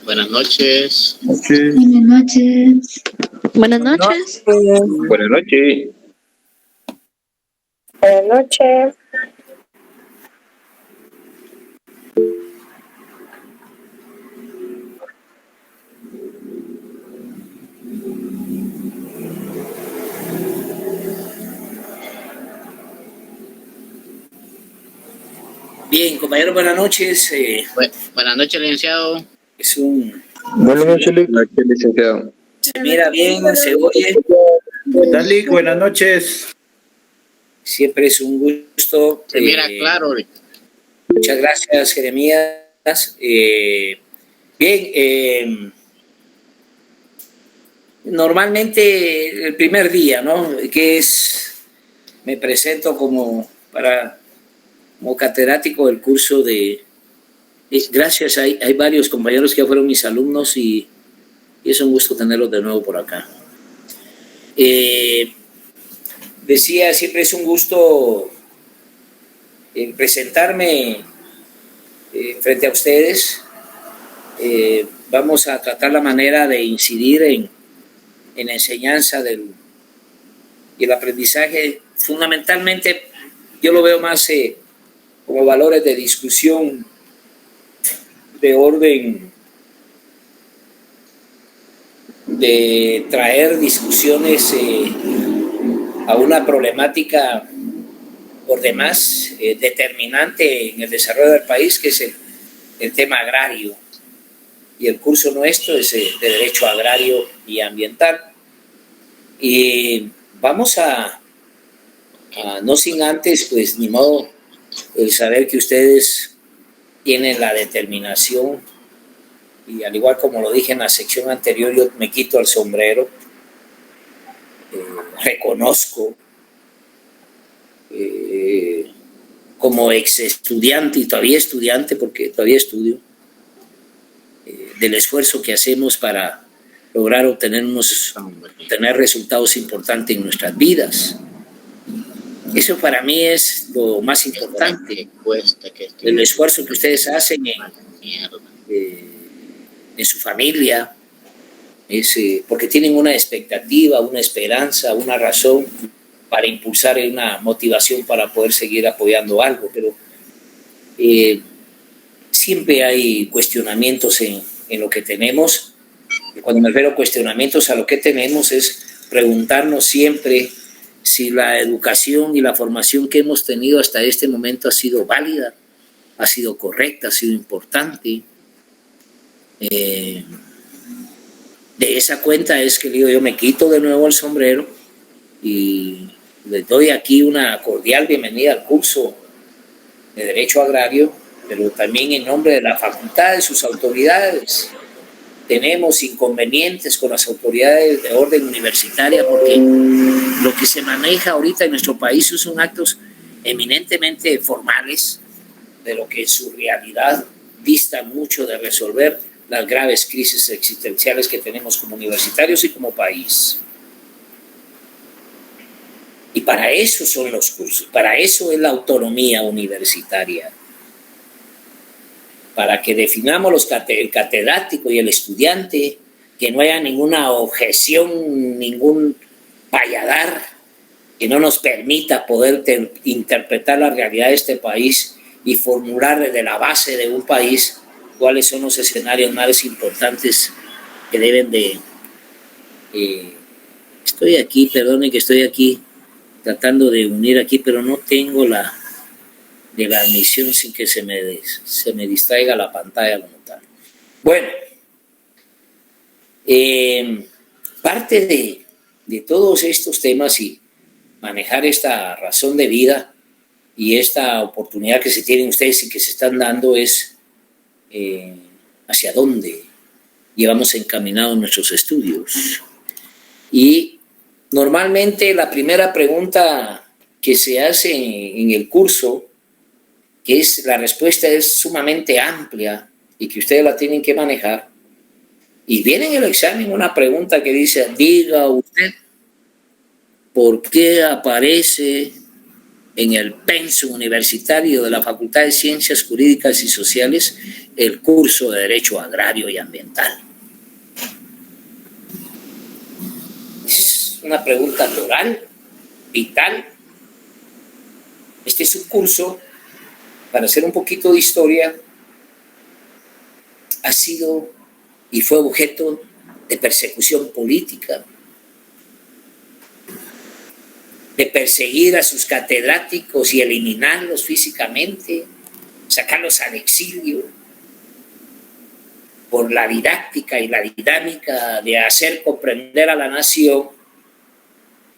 Buenas noches. Buenas noches. Buenas noches. Buenas noches. Buenas noches. Bien, compañeros, buenas noches. Buenas noches, licenciado. Es un... Buenas noches, licenciado. Se mira bien, se oye. ¿Qué tal, Lic? Buenas noches. Siempre es un gusto. Se mira claro. Muchas gracias, Jeremías. Bien, normalmente el primer día, ¿no? Que es, me presento como catedrático del curso de... Gracias, hay varios compañeros que ya fueron mis alumnos y es un gusto tenerlos de nuevo por acá. Decía, siempre es un gusto presentarme frente a ustedes. Vamos a tratar la manera de incidir en la enseñanza y el aprendizaje. Fundamentalmente, yo lo veo más como valores de discusión de orden de traer discusiones a una problemática por demás determinante en el desarrollo del país, que es el tema agrario. Y el curso nuestro es de Derecho Agrario y Ambiental. Y vamos a no sin antes, pues ni modo, el saber que ustedes tienen la determinación, y al igual como lo dije en la sección anterior, yo me quito el sombrero, reconozco como ex estudiante y todavía estudiante, porque todavía estudio, del esfuerzo que hacemos para lograr obtener resultados importantes en nuestras vidas. Eso para mí es lo más importante, el esfuerzo que ustedes hacen en su familia, porque tienen una expectativa, una esperanza, una razón para impulsar una motivación para poder seguir apoyando algo, pero siempre hay cuestionamientos en lo que tenemos. Cuando me refiero a cuestionamientos a lo que tenemos es preguntarnos siempre si la educación y la formación que hemos tenido hasta este momento ha sido válida, ha sido correcta, ha sido importante. De esa cuenta es que digo, yo me quito de nuevo el sombrero y les doy aquí una cordial bienvenida al curso de Derecho Agrario, pero también en nombre de la facultad, de sus autoridades. Tenemos inconvenientes con las autoridades de orden universitaria porque lo que se maneja ahorita en nuestro país son actos eminentemente formales, de lo que en su realidad distan mucho de resolver las graves crisis existenciales que tenemos como universitarios y como país. Y para eso son los cursos, para eso es la autonomía universitaria, para que definamos el catedrático y el estudiante, que no haya ninguna objeción, ningún payadar que no nos permita poder interpretar la realidad de este país y formular desde la base de un país cuáles son los escenarios más importantes que deben de... estoy aquí, perdonen que estoy aquí tratando de unir aquí, pero no tengo la admisión sin que se me distraiga la pantalla como tal. Bueno, parte de todos estos temas y manejar esta razón de vida y esta oportunidad que se tienen ustedes y que se están dando es hacia dónde llevamos encaminados nuestros estudios. Y normalmente la primera pregunta que se hace en el curso, que es la respuesta es sumamente amplia y que ustedes la tienen que manejar, y viene en el examen una pregunta que dice, diga usted por qué aparece en el pensum universitario de la Facultad de Ciencias Jurídicas y Sociales el curso de Derecho Agrario y Ambiental? Es una pregunta moral, vital. Este es un curso, para hacer un poquito de historia, ha sido y fue objeto de persecución política, de perseguir a sus catedráticos y eliminarlos físicamente, sacarlos al exilio, por la didáctica y la dinámica de hacer comprender a la nación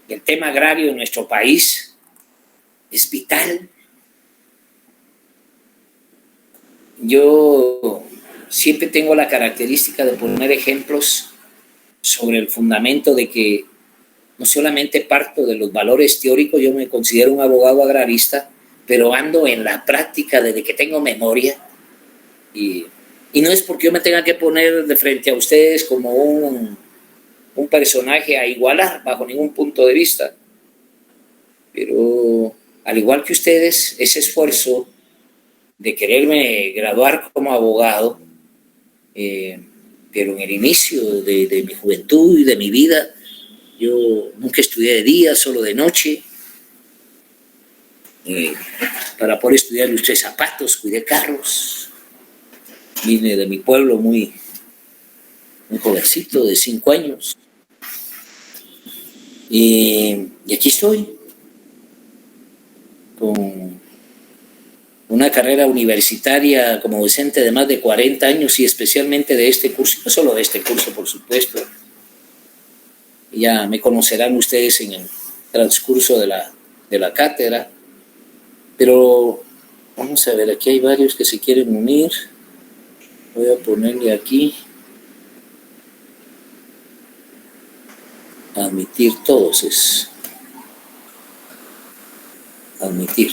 que el tema agrario en nuestro país es vital. Yo siempre tengo la característica de poner ejemplos sobre el fundamento de que no solamente parto de los valores teóricos, yo me considero un abogado agrarista, pero ando en la práctica desde que tengo memoria. Y no es porque yo me tenga que poner de frente a ustedes como un personaje a igualar bajo ningún punto de vista. Pero al igual que ustedes, ese esfuerzo de quererme graduar como abogado, pero en el inicio de mi juventud y de mi vida, yo nunca estudié de día, solo de noche. Para poder estudiar lustré zapatos, cuidé carros. Vine de mi pueblo muy jovencito, de 5 años. Y aquí estoy, con una carrera universitaria como docente de más de 40 años y especialmente de este curso, no solo de este curso, por supuesto. Ya me conocerán ustedes en el transcurso de la cátedra, pero vamos a ver, aquí hay varios que se quieren unir. Voy a ponerle aquí admitir todos, es admitir.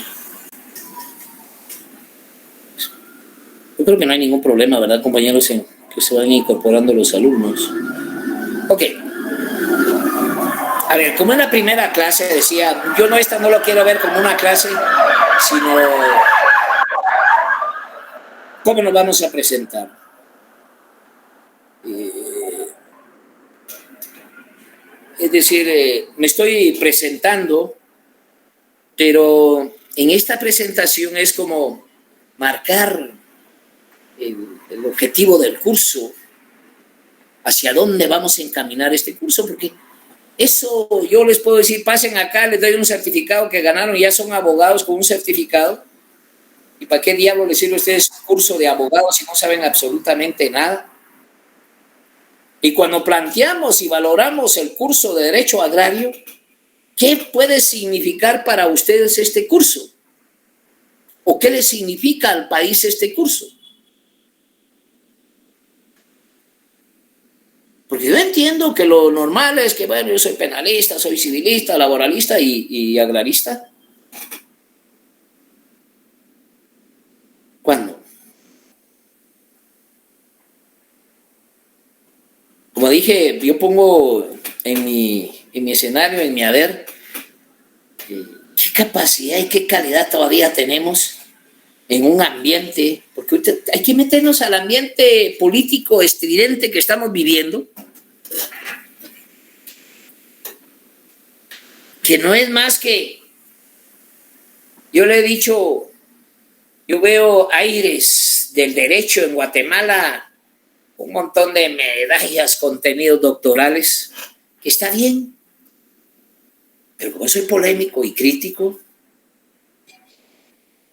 Yo creo que no hay ningún problema, ¿verdad, compañeros, en que se vayan incorporando los alumnos? Ok. A ver, como en la primera clase decía, yo esta no lo quiero ver como una clase, sino cómo nos vamos a presentar. Es decir, me estoy presentando, pero en esta presentación es como marcar el objetivo del curso, hacia dónde vamos a encaminar este curso, porque eso yo les puedo decir, pasen acá, les doy un certificado que ganaron y ya son abogados con un certificado. ¿Y para qué diablo les sirve a ustedes curso de abogados si no saben absolutamente nada? Y cuando planteamos y valoramos el curso de Derecho Agrario, ¿qué puede significar para ustedes este curso? ¿O qué le significa al país este curso? Porque yo entiendo que lo normal es que, bueno, yo soy penalista, soy civilista, laboralista y agrarista. ¿Cuándo? Como dije, yo pongo en mi escenario, en mi haber, qué capacidad y qué calidad todavía tenemos en un ambiente, porque hay que meternos al ambiente político estridente que estamos viviendo, que no es más que, yo le he dicho, yo veo aires del derecho en Guatemala, un montón de medallas, contenidos doctorales, que está bien, pero como soy polémico y crítico,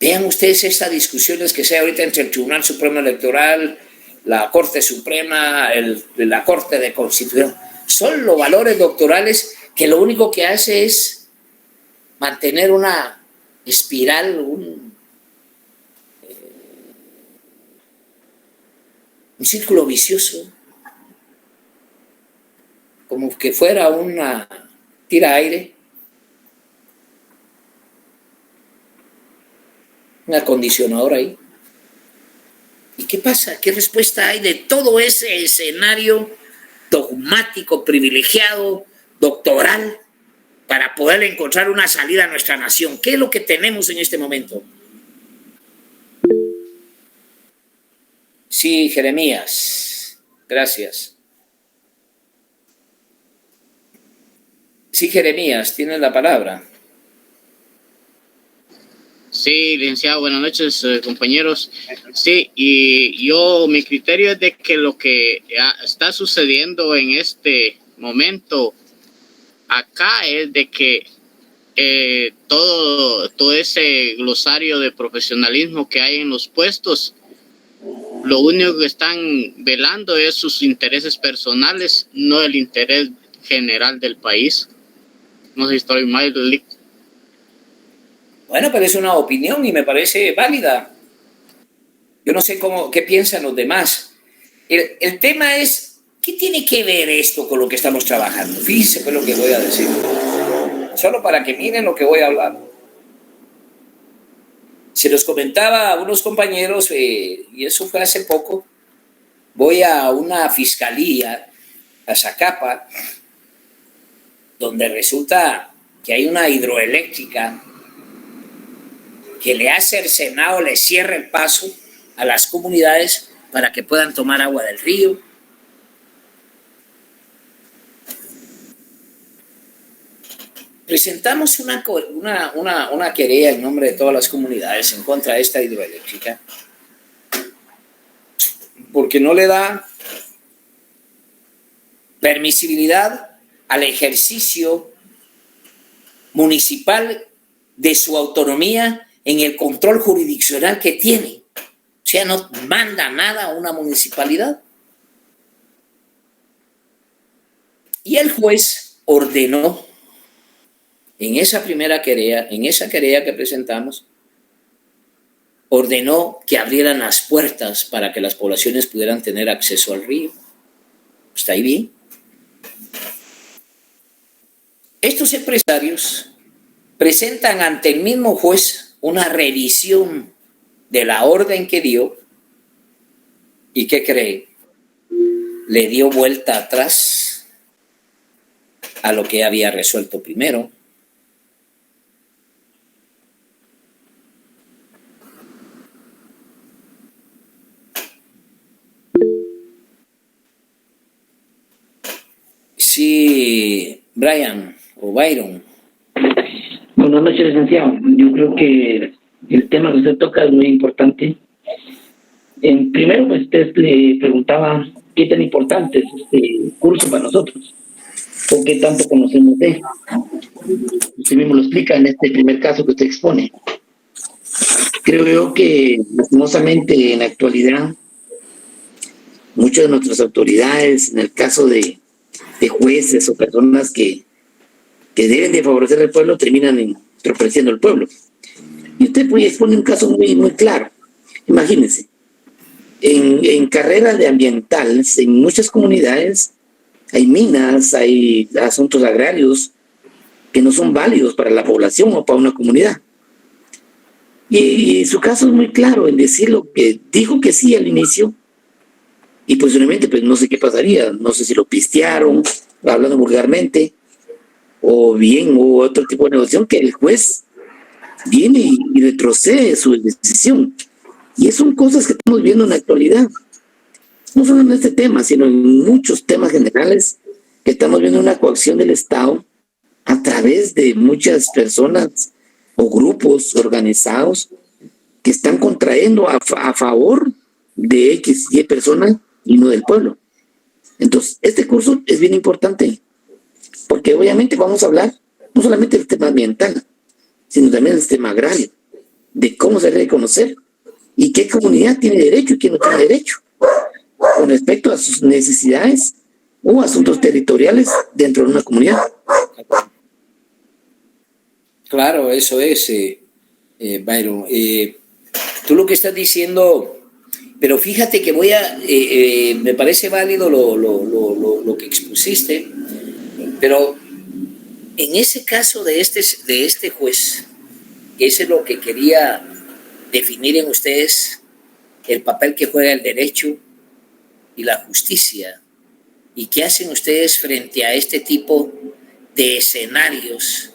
vean ustedes estas discusiones que se hay ahorita entre el Tribunal Supremo Electoral, la Corte Suprema, la Corte de Constitución. Son los valores doctorales que lo único que hace es mantener una espiral, un círculo vicioso, como que fuera una tira aire, un acondicionador ahí. ¿Y qué pasa? ¿Qué respuesta hay de todo ese escenario dogmático, privilegiado, doctoral, para poder encontrar una salida a nuestra nación. ¿Qué es lo que tenemos en este momento? Sí, Jeremías. Gracias. Sí, Jeremías, tienes la palabra. Sí, licenciado, buenas noches, compañeros. Sí, y mi criterio es de que lo que está sucediendo en este momento acá es de que todo ese glosario de profesionalismo que hay en los puestos, lo único que están velando es sus intereses personales, no el interés general del país. No sé si estoy mal, Lick. Bueno, pero es una opinión y me parece válida. Yo no sé qué piensan los demás. El tema es, ¿qué tiene que ver esto con lo que estamos trabajando? Fíjense pues lo que voy a decir. Solo para que miren lo que voy a hablar. Se los comentaba a unos compañeros, y eso fue hace poco, voy a una fiscalía, a Zacapa, donde resulta que hay una hidroeléctrica que le ha cercenado, le cierra el paso a las comunidades para que puedan tomar agua del río. Presentamos una querella en nombre de todas las comunidades en contra de esta hidroeléctrica porque no le da permisibilidad al ejercicio municipal de su autonomía en el control jurisdiccional que tiene. O sea, no manda nada a una municipalidad. Y el juez ordenó en esa primera querella, en esa querella que presentamos, ordenó que abrieran las puertas para que las poblaciones pudieran tener acceso al río. ¿Está ahí bien? Estos empresarios presentan ante el mismo juez una revisión de la orden que dio y ¿qué cree? Le dio vuelta atrás a lo que había resuelto primero. Sí, Brian o Byron. Buenas noches, licenciado. Yo creo que el tema que usted toca es muy importante. Primero, pues, usted le preguntaba qué tan importante es este curso para nosotros o qué tanto conocemos de él. Usted mismo lo explica en este primer caso que usted expone. Creo yo que, lastimosamente, en la actualidad, muchas de nuestras autoridades, en el caso de jueces o personas que deben de favorecer al pueblo, terminan entorpeciendo al pueblo. Y usted pues expone un caso muy, muy claro. Imagínense, en carrera de ambientales, en muchas comunidades hay minas, hay asuntos agrarios que no son válidos para la población o para una comunidad. Y su caso es muy claro en decir lo que dijo que sí al inicio, y posiblemente pues no sé qué pasaría, no sé si lo pistearon, hablando vulgarmente, o bien hubo otro tipo de negociación que el juez viene y retrocede su decisión. Y son cosas que estamos viendo en la actualidad, no solo en este tema, sino en muchos temas generales, que estamos viendo una coacción del Estado a través de muchas personas o grupos organizados que están contrayendo a favor de X y personas y no del pueblo. Entonces, este curso es bien importante, porque obviamente vamos a hablar no solamente del tema ambiental, sino también del tema agrario, de cómo se debe conocer y qué comunidad tiene derecho y quién no tiene derecho, con respecto a sus necesidades o asuntos territoriales dentro de una comunidad. Claro, eso es, Byron. Tú lo que estás diciendo, pero fíjate que me parece válido lo que expusiste, pero en ese caso de este juez, que eso es lo que quería definir en ustedes, el papel que juega el derecho y la justicia, y qué hacen ustedes frente a este tipo de escenarios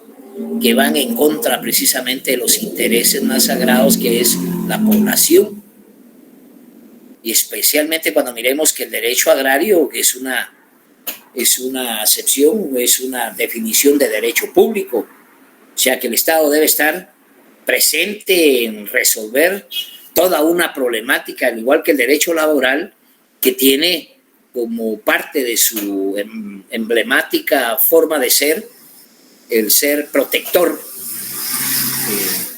que van en contra precisamente de los intereses más sagrados, que es la población. Y especialmente cuando miremos que el derecho agrario, que es una acepción, es una definición de derecho público, o sea que el Estado debe estar presente en resolver toda una problemática, al igual que el derecho laboral, que tiene como parte de su emblemática forma de ser el ser protector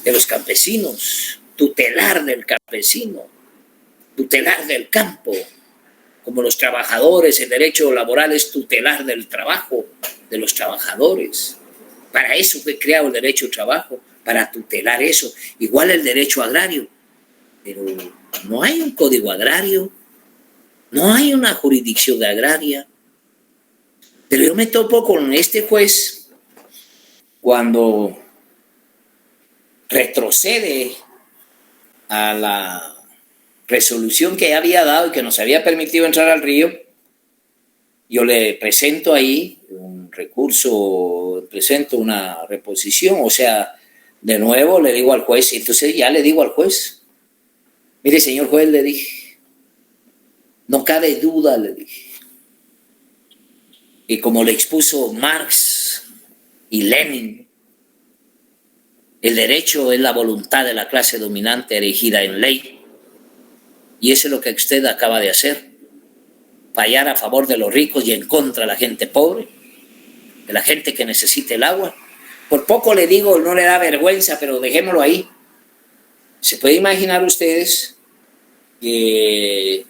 de los campesinos, tutelar del campesino, tutelar del campo. Como los trabajadores, el derecho laboral es tutelar del trabajo de los trabajadores. Para eso fue creado el derecho al trabajo, para tutelar eso. Igual el derecho agrario. Pero no hay un código agrario, no hay una jurisdicción agraria. Pero yo me topo con este juez cuando retrocede a la resolución que había dado y que nos había permitido entrar al río. Yo le presento ahí un recurso, presento una reposición, o sea, de nuevo le digo al juez, entonces ya le digo al juez, mire señor juez, le dije, no cabe duda, le dije, y como le expuso Marx y Lenin, el derecho es la voluntad de la clase dominante erigida en ley. Y eso es lo que usted acaba de hacer. Fallar a favor de los ricos y en contra de la gente pobre, de la gente que necesita el agua. Por poco le digo, no le da vergüenza, pero dejémoslo ahí. ¿Se puede imaginar ustedes que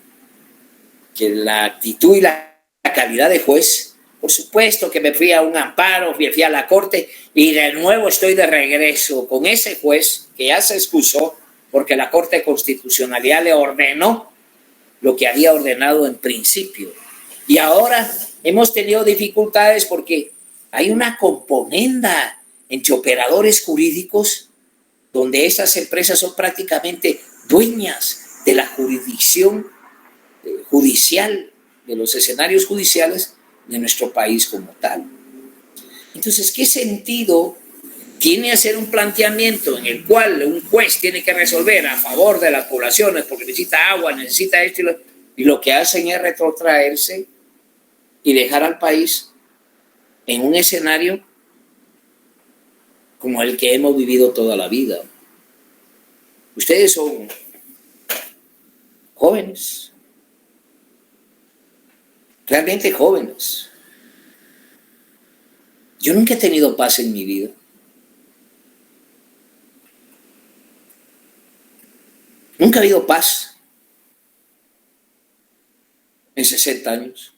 la actitud y la calidad de juez? Por supuesto que me fui a un amparo, fui a la corte y de nuevo estoy de regreso con ese juez que ya se excusó porque la Corte de Constitucionalidad le ordenó lo que había ordenado en principio. Y ahora hemos tenido dificultades porque hay una componenda entre operadores jurídicos donde esas empresas son prácticamente dueñas de la jurisdicción judicial, de los escenarios judiciales de nuestro país como tal. Entonces, ¿qué sentido tiene hacer un planteamiento en el cual un juez tiene que resolver a favor de las poblaciones porque necesita agua, necesita esto y lo que hacen es retrotraerse y dejar al país en un escenario como el que hemos vivido toda la vida? Ustedes son jóvenes, realmente jóvenes. Yo nunca he tenido paz en mi vida. Nunca ha habido paz en 60 años.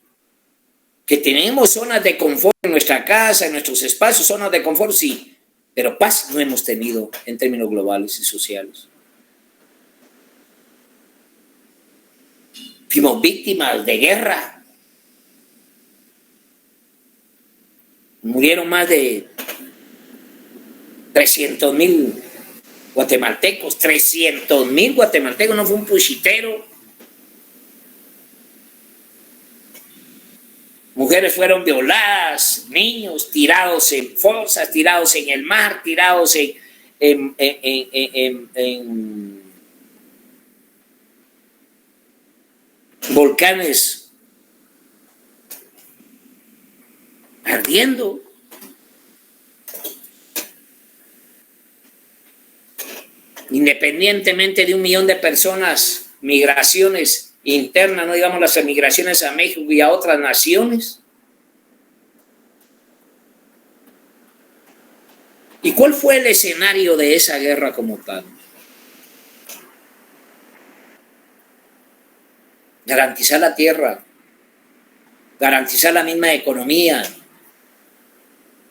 Que tenemos zonas de confort en nuestra casa, en nuestros espacios, zonas de confort, sí, pero paz no hemos tenido en términos globales y sociales. Fuimos víctimas de guerra. Murieron más de 300,000 guatemaltecos, 300,000 guatemaltecos, no fue un puchitero. Mujeres fueron violadas, niños tirados en fosas, tirados en el mar, tirados en volcanes ardiendo. Independientemente de 1 millón de personas, migraciones internas, no digamos las emigraciones a México y a otras naciones. ¿Y cuál fue el escenario de esa guerra como tal? Garantizar la tierra, garantizar la misma economía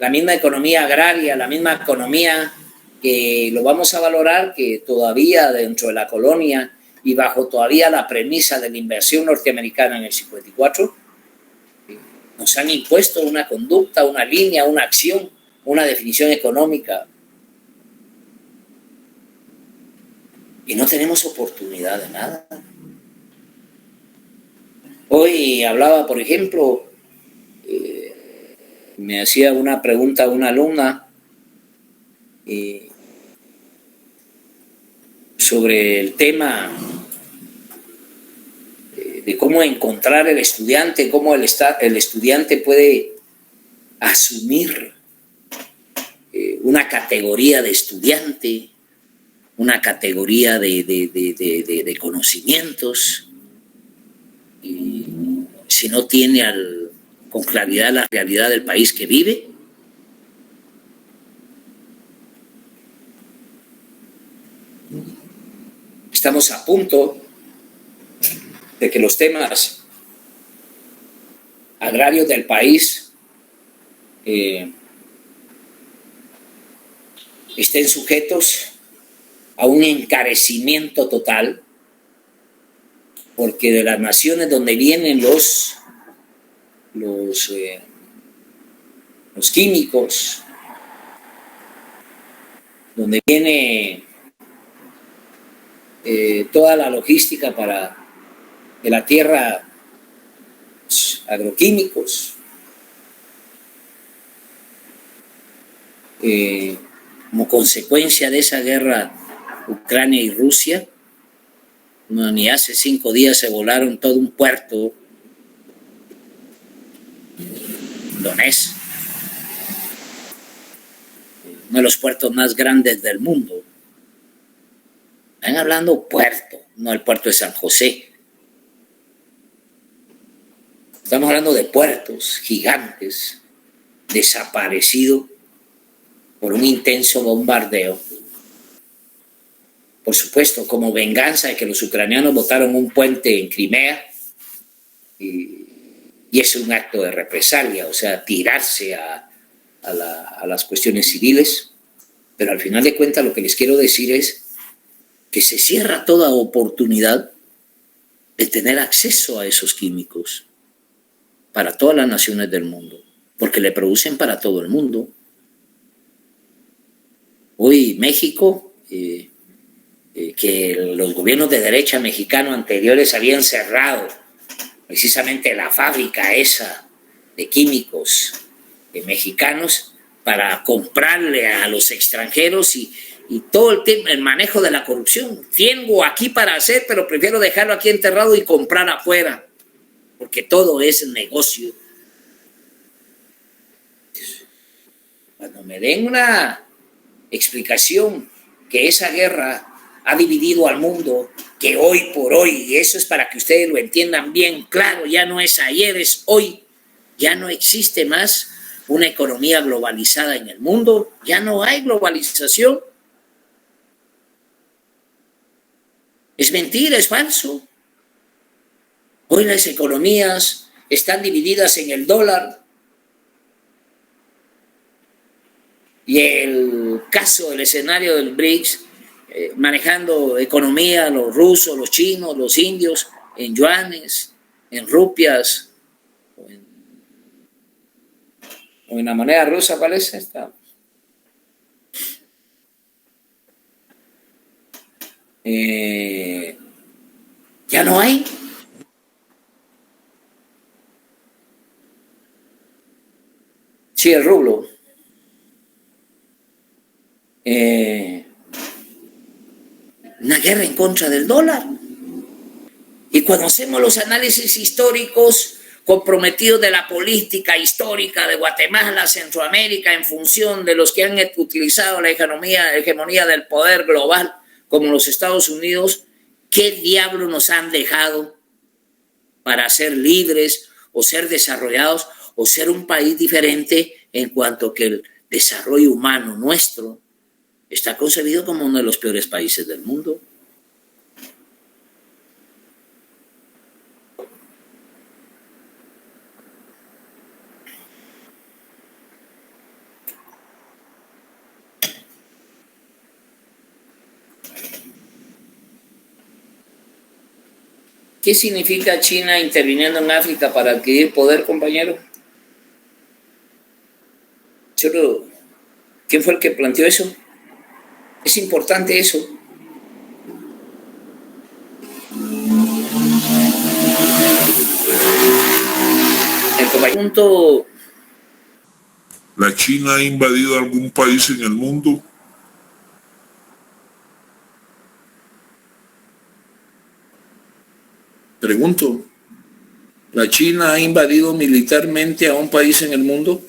agraria, la misma economía que lo vamos a valorar, que todavía dentro de la colonia y bajo todavía la premisa de la inversión norteamericana en el 54, nos han impuesto una conducta, una línea, una acción, una definición económica. Y no tenemos oportunidad de nada. Hoy hablaba, por ejemplo, me hacía una pregunta una alumna sobre el tema de cómo encontrar el estudiante, cómo el estudiante puede asumir una categoría de estudiante, una categoría de conocimientos, y si no tiene con claridad la realidad del país que vive. Estamos a punto de que los temas agrarios del país estén sujetos a un encarecimiento total, porque de las naciones donde vienen los químicos, donde viene toda la logística de la tierra, agroquímicos, como consecuencia de esa guerra Ucrania y Rusia. Ni hace 5 días se volaron todo un puerto Donetsk, uno de los puertos más grandes del mundo. Están hablando puerto, no el puerto de San José. Estamos hablando de puertos gigantes desaparecidos por un intenso bombardeo. Por supuesto, como venganza de que los ucranianos botaron un puente en Crimea, y es un acto de represalia, o sea, tirarse a las cuestiones civiles. Pero al final de cuentas lo que les quiero decir es que se cierra toda oportunidad de tener acceso a esos químicos para todas las naciones del mundo, porque le producen para todo el mundo. Hoy México, que los gobiernos de derecha mexicanos anteriores habían cerrado precisamente la fábrica esa de químicos mexicanos para comprarle a los extranjeros y todo el tema, el manejo de la corrupción. Tengo aquí para hacer, pero prefiero dejarlo aquí enterrado y comprar afuera, porque todo es negocio. Cuando me den una explicación que esa guerra ha dividido al mundo, que hoy por hoy, y eso es para que ustedes lo entiendan bien claro, ya no es ayer, es hoy, ya no existe más una economía globalizada en el mundo, ya no hay globalización. Es mentira, es falso. Hoy las economías están divididas en el dólar, y el caso del escenario del BRICS, manejando economía, los rusos, los chinos, los indios, en yuanes, en rupias, o en la moneda rusa. ¿Cuál es esta? Ya no hay. Sí, el rublo. Una guerra en contra del dólar. Y cuando hacemos los análisis históricos comprometidos de la política histórica de Guatemala, Centroamérica, en función de los que han utilizado la hegemonía del poder global, como los Estados Unidos, ¿qué diablo nos han dejado para ser libres o ser desarrollados o ser un país diferente, en cuanto que el desarrollo humano nuestro está concebido como uno de los peores países del mundo? ¿Qué significa China interviniendo en África para adquirir poder, compañero? ¿Quién fue el que planteó eso? Es importante eso. El conjunto ¿La China ha invadido algún país en el mundo? Pregunto, ¿la China ha invadido militarmente a un país en el mundo?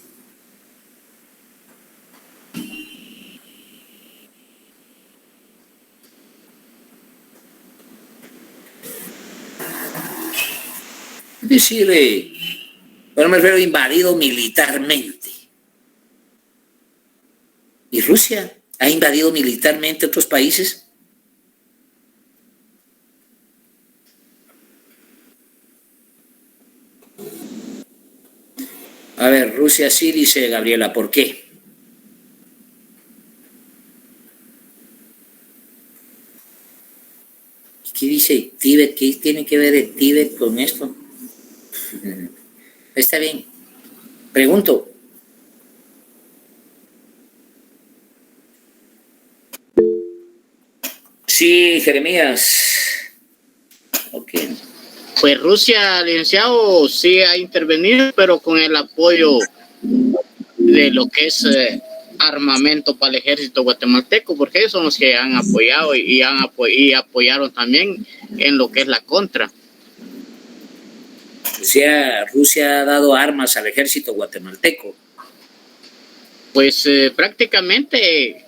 Es decir, bueno, me refiero a invadido militarmente. ¿Y Rusia ha invadido militarmente otros países? A ver, Rusia sí, dice Gabriela, ¿por qué? ¿Qué dice Tíbet? ¿Qué tiene que ver el Tíbet con esto? Está bien. Pregunto. Sí, Jeremías. Ok. Pues Rusia, licenciado, sí ha intervenido, pero con el apoyo de lo que es armamento para el ejército guatemalteco, porque ellos son los que han apoyado y apoyaron también en lo que es la contra. O sea, Rusia ha dado armas al ejército guatemalteco. Pues prácticamente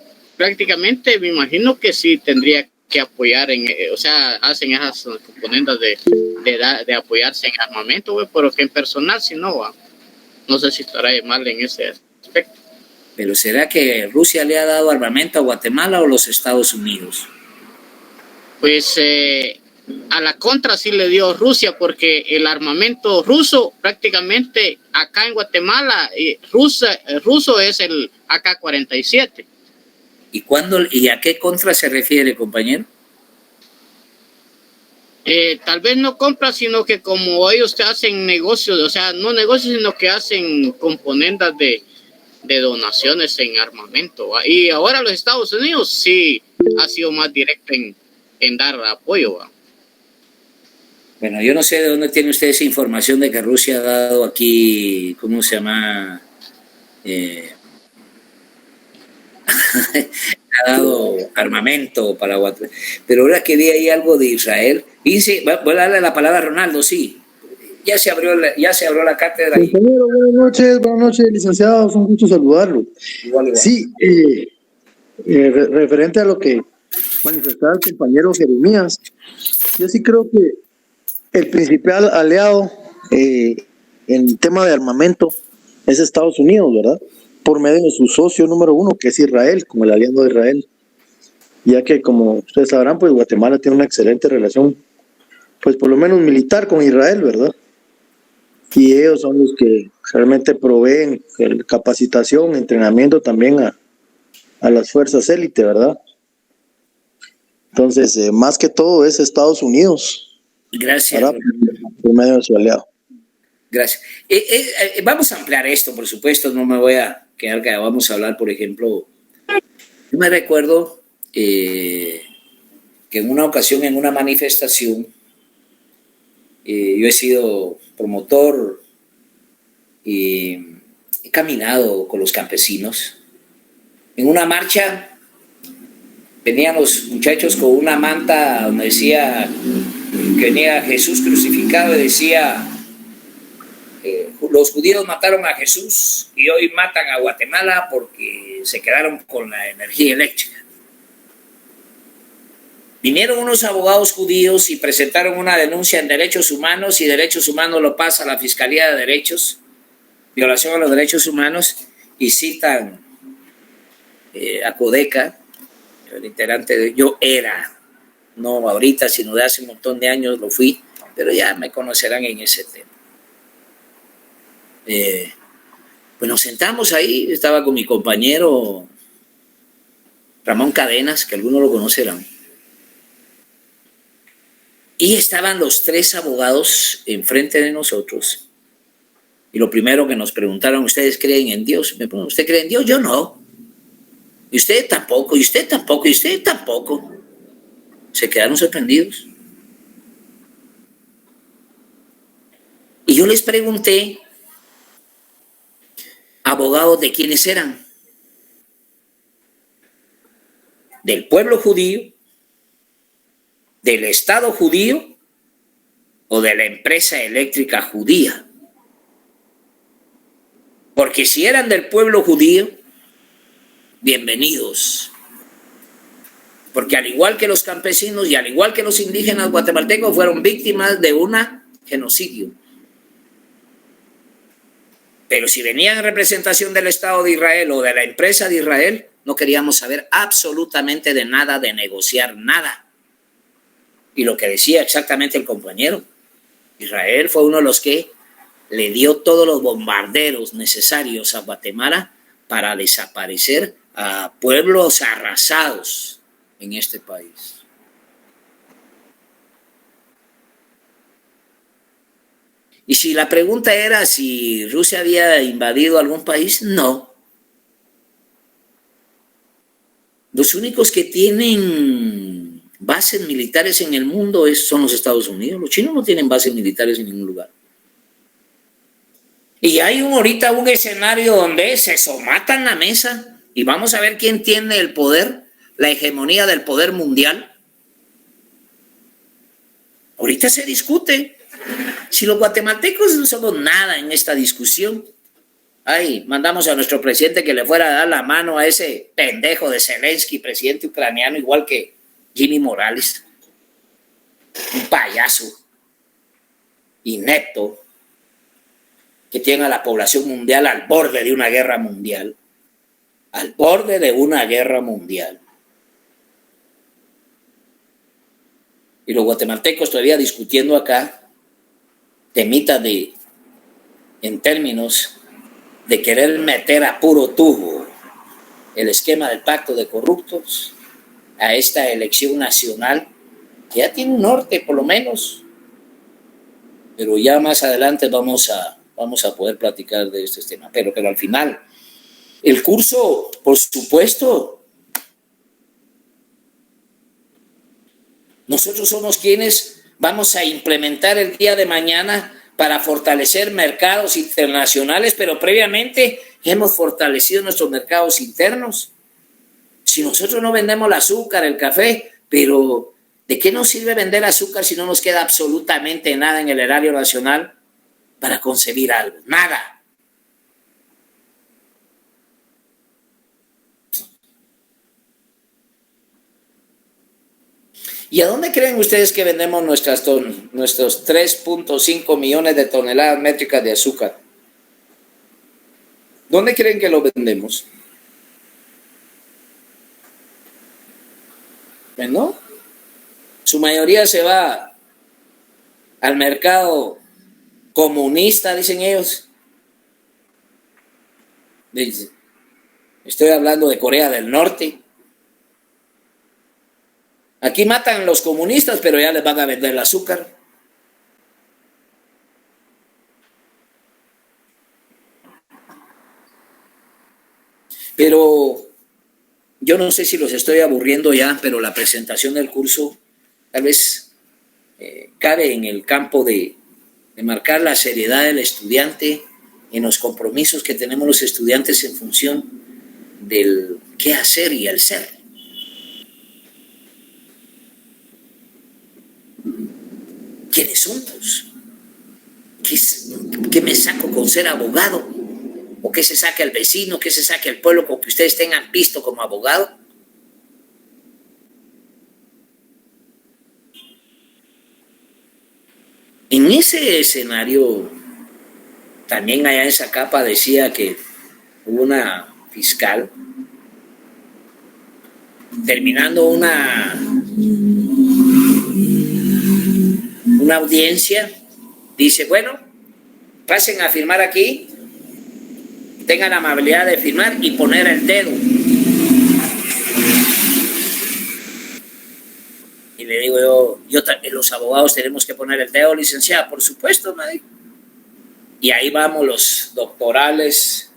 me imagino que sí tendría que apoyar o sea, hacen esas componentes de apoyarse en armamento, güey, pero que en personal si no va. No sé si estará mal en ese aspecto. Pero ¿será que Rusia le ha dado armamento a Guatemala o los Estados Unidos? Pues a la contra sí le dio Rusia, porque el armamento ruso prácticamente acá en Guatemala, ruso es el AK-47. ¿Y a qué contra se refiere, compañero? Tal vez no compra, sino que como ellos hacen negocios, o sea, no negocios, sino que hacen componentes de donaciones en armamento. Y ahora los Estados Unidos sí ha sido más directo en dar apoyo. ¿Va? Bueno, yo no sé de dónde tiene usted esa información de que Rusia ha dado aquí, ¿cómo se llama? Ha dado armamento para Guatemala. Pero ahora que vi ahí algo de Israel, dice, voy a darle la palabra a Ronaldo, sí. Ya se abrió la cátedra. Compañero, buenas noches, licenciados, un gusto saludarlo. Igual. Sí, referente a lo que manifestaba el compañero Jeremías, yo sí creo que el principal aliado en el tema de armamento es Estados Unidos, ¿verdad? Por medio de su socio número uno, que es Israel, como el aliado de Israel. Ya que, como ustedes sabrán, pues Guatemala tiene una excelente relación, pues por lo menos militar con Israel, ¿verdad? Y ellos son los que realmente proveen capacitación, entrenamiento también a las fuerzas élite, ¿verdad? Entonces, más que todo es Estados Unidos. Gracias. Por medio de su aliado. Gracias. Vamos a ampliar esto, por supuesto, no me voy a quedar callado. Vamos a hablar, por ejemplo, yo me recuerdo que en una ocasión, en una manifestación, yo he sido promotor y he caminado con los campesinos. En una marcha venían los muchachos con una manta donde decía que venía Jesús crucificado y decía los judíos mataron a Jesús y hoy matan a Guatemala porque se quedaron con la energía eléctrica. Vinieron unos abogados judíos y presentaron una denuncia en derechos humanos y derechos humanos lo pasa a la Fiscalía de Derechos, violación a los derechos humanos, y citan a Codeca, el integrante de yo era, no ahorita, sino de hace un montón de años lo fui, pero ya me conocerán en ese tema. Pues nos sentamos ahí, estaba con mi compañero Ramón Cadenas, que algunos lo conocerán. Y estaban los tres abogados enfrente de nosotros. Y lo primero que nos preguntaron, ¿ustedes creen en Dios? Me preguntaron, ¿usted cree en Dios? Yo no. Y usted tampoco, y usted tampoco, y usted tampoco. Se quedaron sorprendidos. Y yo les pregunté, ¿Abogados de quiénes eran? ¿Del pueblo judío? ¿Del Estado judío? ¿O de la empresa eléctrica judía? Porque si eran del pueblo judío, bienvenidos. Porque al igual que los campesinos y al igual que los indígenas guatemaltecos fueron víctimas de un genocidio. Pero si venían en representación del Estado de Israel o de la empresa de Israel, no queríamos saber absolutamente de nada, de negociar nada. Y lo que decía exactamente el compañero, Israel fue uno de los que le dio todos los bombarderos necesarios a Guatemala para desaparecer a pueblos arrasados en este país. Y si la pregunta era si Rusia había invadido algún país, no. Los únicos que tienen bases militares en el mundo son los Estados Unidos. Los chinos no tienen bases militares en ningún lugar. Y hay ahorita un escenario donde se somatan la mesa y vamos a ver quién tiene el poder, la hegemonía del poder mundial. Ahorita se discute. Si los guatemaltecos no somos nada en esta discusión, ay, mandamos a nuestro presidente que le fuera a dar la mano a ese pendejo de Zelensky, presidente ucraniano, igual que Jimmy Morales. Un payaso inepto que tiene a la población mundial al borde de una guerra mundial. Al borde de una guerra mundial. Y los guatemaltecos todavía discutiendo acá temita en términos de querer meter a puro tubo el esquema del pacto de corruptos a esta elección nacional, que ya tiene un norte por lo menos, pero ya más adelante vamos a poder platicar de este tema. Pero al final, el curso, por supuesto, nosotros somos quienes vamos a implementar el día de mañana para fortalecer mercados internacionales, pero previamente hemos fortalecido nuestros mercados internos. Si nosotros no vendemos el azúcar, el café, pero ¿de qué nos sirve vender azúcar si no nos queda absolutamente nada en el erario nacional para concebir algo? Nada. ¿Y a dónde creen ustedes que vendemos nuestros 3.5 millones de toneladas métricas de azúcar? ¿Dónde creen que lo vendemos? Bueno, su mayoría se va al mercado comunista, dicen ellos. Estoy hablando de Corea del Norte. Aquí matan a los comunistas, pero ya les van a vender el azúcar. Pero yo no sé si los estoy aburriendo ya, pero la presentación del curso tal vez cabe en el campo de marcar la seriedad del estudiante en los compromisos que tenemos los estudiantes en función del qué hacer y el ser. ¿Quiénes somos? ¿Qué me saco con ser abogado? ¿O qué se saca el vecino? ¿Qué se saca el pueblo con que ustedes tengan visto como abogado? En ese escenario, también allá en esa capa decía que hubo una fiscal terminando una audiencia, dice, bueno, pasen a firmar aquí, tengan la amabilidad de firmar y poner el dedo. Y le digo yo también, los abogados tenemos que poner el dedo, licenciada, por supuesto, me dijo. Y ahí vamos los doctorales,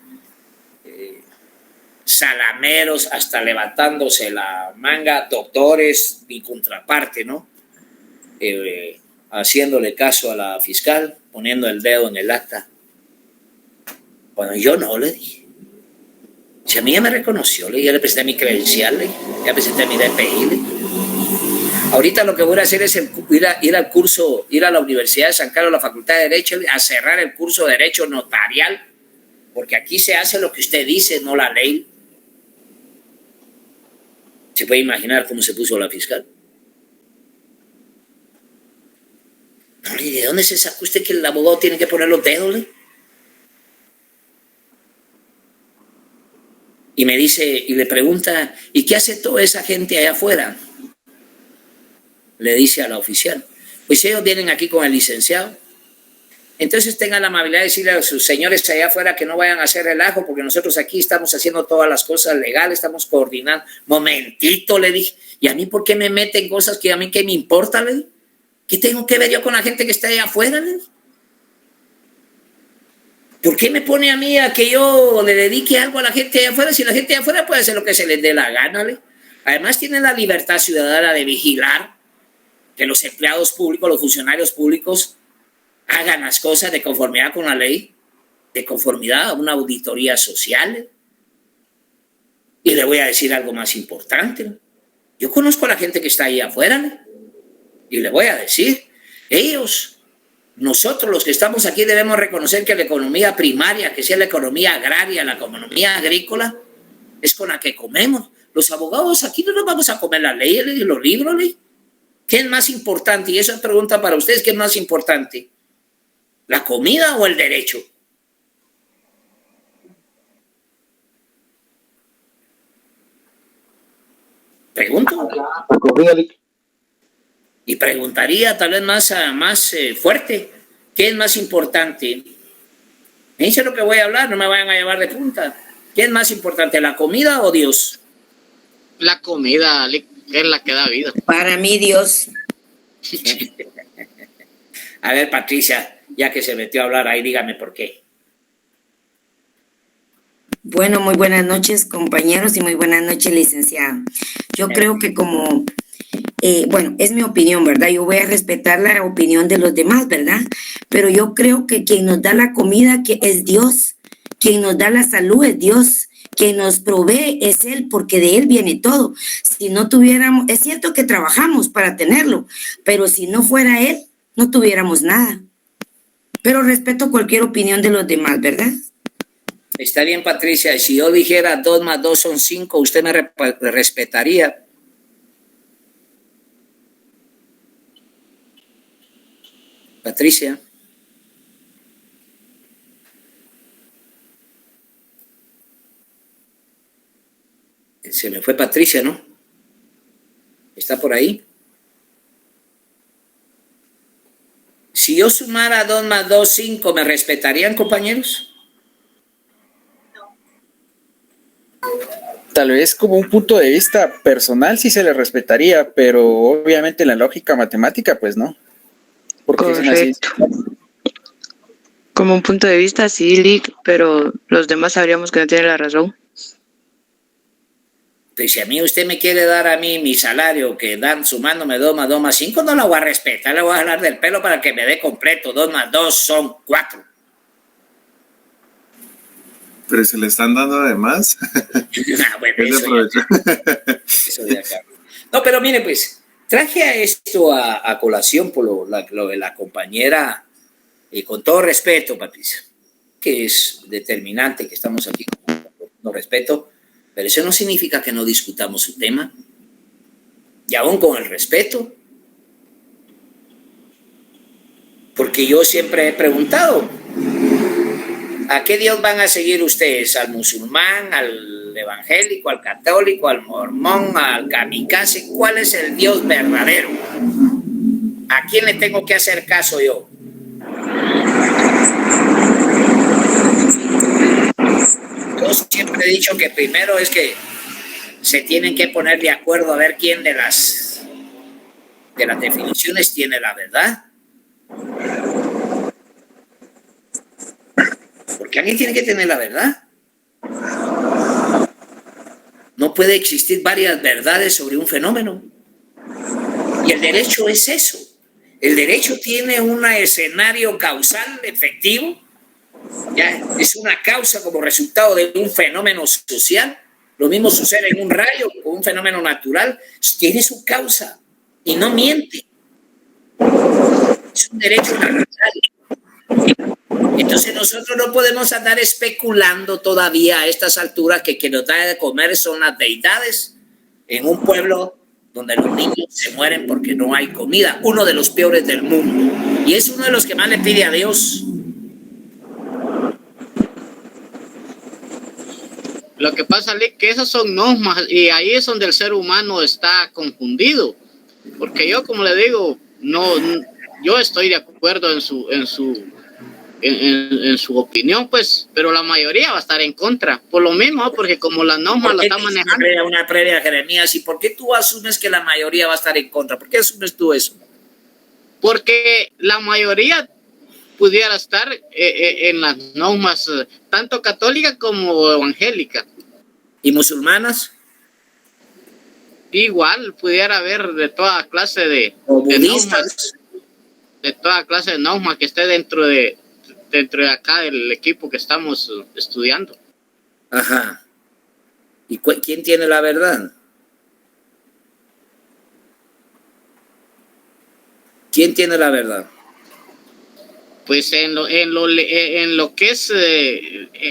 salameros, hasta levantándose la manga, doctores, mi contraparte, ¿no? Haciéndole caso a la fiscal, poniendo el dedo en el acta. Bueno, yo no, le dije. Si a mí ya me reconoció, ya le presenté mi credencial, ya presenté mi DPI. Ahorita lo que voy a hacer es ir al curso, ir a la Universidad de San Carlos, a la Facultad de Derecho, a cerrar el curso de Derecho Notarial, porque aquí se hace lo que usted dice, no la ley. ¿Se puede imaginar cómo se puso la fiscal? No, ¿de dónde se sacó usted que el abogado tiene que poner los dedos? Y me dice, y le pregunta, ¿y qué hace toda esa gente allá afuera? Le dice a la oficial, pues ellos vienen aquí con el licenciado. Entonces tengan la amabilidad de decirle a sus señores allá afuera que no vayan a hacer relajo, porque nosotros aquí estamos haciendo todas las cosas legales, estamos coordinando. Momentito, le dije, ¿y a mí por qué me meten cosas que a mí qué me importa? Le dije, ¿qué tengo que ver yo con la gente que está allá afuera? Le dije, ¿por qué me pone a mí a que yo le dedique algo a la gente allá afuera si la gente allá afuera puede hacer lo que se les dé la gana? Le dije, además tienen la libertad ciudadana de vigilar que los empleados públicos, los funcionarios públicos hagan las cosas de conformidad con la ley, de conformidad a una auditoría social. Y le voy a decir algo más importante. Yo conozco a la gente que está ahí afuera, y le voy a decir, nosotros los que estamos aquí debemos reconocer que la economía primaria, que sea la economía agraria, la economía agrícola, es con la que comemos. Los abogados aquí no nos vamos a comer las leyes y los libros. ¿Qué es más importante? Y esa pregunta para ustedes, ¿qué es más importante? ¿La comida o el derecho? Pregunto. Y preguntaría tal vez más fuerte, ¿qué es más importante? Me dice lo que voy a hablar, no me vayan a llevar de punta. ¿Qué es más importante, la comida o Dios? La comida, es la que da vida. Para mí, Dios. A ver, Patricia, ya que se metió a hablar ahí, dígame por qué. Bueno, muy buenas noches, compañeros, y muy buenas noches, licenciado. Yo creo que como, bueno, es mi opinión, ¿verdad? Yo voy a respetar la opinión de los demás, ¿verdad? Pero yo creo que quien nos da la comida que es Dios, quien nos da la salud es Dios, quien nos provee es Él, porque de Él viene todo. Si no tuviéramos, es cierto que trabajamos para tenerlo, pero si no fuera Él, no tuviéramos nada. Pero respeto cualquier opinión de los demás, ¿verdad? Está bien, Patricia. Si yo dijera 2 más 2 son 5, ¿usted me respetaría? Patricia. Se me fue Patricia, ¿no? ¿Está por ahí? Si yo sumara 2 más 2, 5, ¿me respetarían, compañeros? Tal vez como un punto de vista personal sí se le respetaría, pero obviamente en la lógica matemática, pues no. Porque correcto. Como un punto de vista, sí, Lick, pero los demás sabríamos que no tiene la razón. Pues si a mí usted me quiere dar a mí mi salario, que dan sumándome 2 más 2 más 5, no la voy a respetar, le voy a jalar del pelo para que me dé completo. 2 más 2 son 4. Pero se le están dando además. Bueno, eso ya acá. No, pero mire, pues, traje a esto a colación por lo de la compañera, y con todo respeto, Patricia, que es determinante que estamos aquí con respeto, pero eso no significa que no discutamos su tema, y aún con el respeto, porque yo siempre he preguntado, ¿a qué Dios van a seguir ustedes? ¿Al musulmán, al evangélico, al católico, al mormón, al kamikaze? ¿Cuál es el Dios verdadero? ¿A quién le tengo que hacer caso yo? Yo siempre he dicho que primero es que se tienen que poner de acuerdo a ver quién de las definiciones tiene la verdad. Porque alguien tiene que tener la verdad. No puede existir varias verdades sobre un fenómeno. Y el derecho es eso. El derecho tiene un escenario causal efectivo Ya es una causa como resultado de un fenómeno social. Lo mismo sucede en un rayo o un fenómeno natural. Tiene su causa y no miente. Es un derecho natural. Entonces nosotros no podemos andar especulando todavía a estas alturas que nos da de comer son las deidades en un pueblo donde los niños se mueren porque no hay comida, uno de los peores del mundo. Y es uno de los que más le pide a Dios. Lo que pasa es que esas son normas y ahí es donde el ser humano está confundido. Porque yo, como le digo, yo estoy de acuerdo en su opinión, pues, pero la mayoría va a estar en contra. Por lo mismo, porque como la norma la está manejando. Una previa, Jeremías, ¿y por qué tú asumes que la mayoría va a estar en contra? ¿Por qué asumes tú eso? Porque la mayoría pudiera estar en las normas, tanto católicas como evangélicas. ¿Y musulmanas? Igual pudiera haber de toda clase de normas, de toda clase de normas que esté dentro de acá del equipo que estamos estudiando. Ajá. ¿Y quién tiene la verdad? ¿Quién tiene la verdad? Pues en lo que es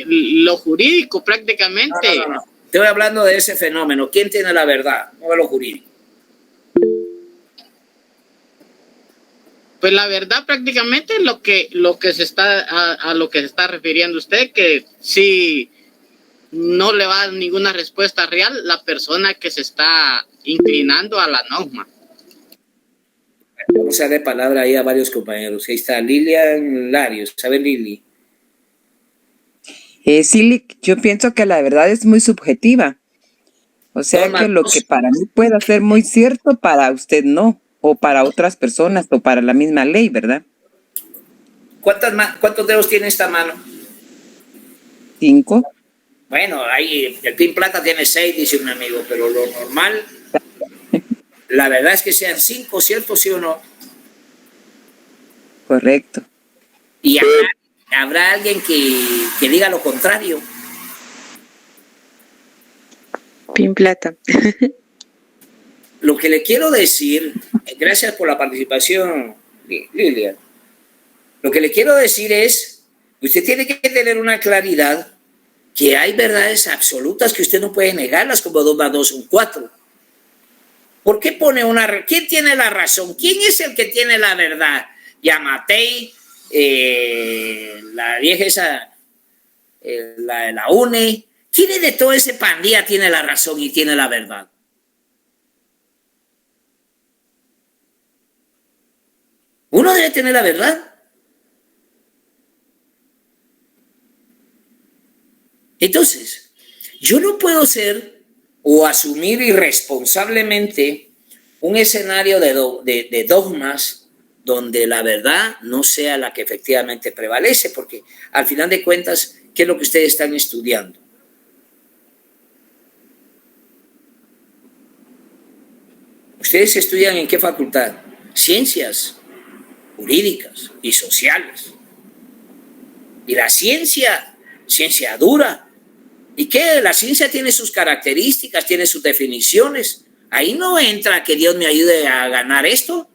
lo jurídico prácticamente. No. Estoy hablando de ese fenómeno. ¿Quién tiene la verdad? No de lo jurídico. Pues la verdad prácticamente es lo que se está a lo que se está refiriendo usted, que si no le va a dar ninguna respuesta real la persona que se está inclinando a la norma. Vamos a darle palabra ahí a varios compañeros. Ahí está Lilian Larios. ¿Sabe, Lili? Sí, yo pienso que la verdad es muy subjetiva. O sea que lo que para mí pueda ser muy cierto, para usted no. O para otras personas, o para la misma ley, ¿verdad? ¿Cuántos dedos tiene esta mano? 5. Bueno, ahí el pin plata tiene 6, dice un amigo, pero lo normal, la verdad es que sean 5, ¿cierto? ¿Sí o no? Correcto. Y habrá alguien que diga lo contrario. Pin plata. Lo que le quiero decir, gracias por la participación, Lilian. Lo que le quiero decir es, usted tiene que tener una claridad que hay verdades absolutas que usted no puede negarlas, como 2 más 2 son 4. ¿Por qué pone ¿Quién tiene la razón? ¿Quién es el que tiene la verdad? Yamatei, la vieja esa, la UNE. ¿Quién de todo ese pandilla tiene la razón y tiene la verdad? Uno debe tener la verdad. Entonces, yo no puedo ser o asumir irresponsablemente un escenario de dogmas donde la verdad no sea la que efectivamente prevalece, porque al final de cuentas, ¿qué es lo que ustedes están estudiando? ¿Ustedes estudian en qué facultad? Ciencias jurídicas y sociales. Y la ciencia dura. ¿Y qué? La ciencia tiene sus características, tiene sus definiciones. Ahí no entra que Dios me ayude a ganar esto.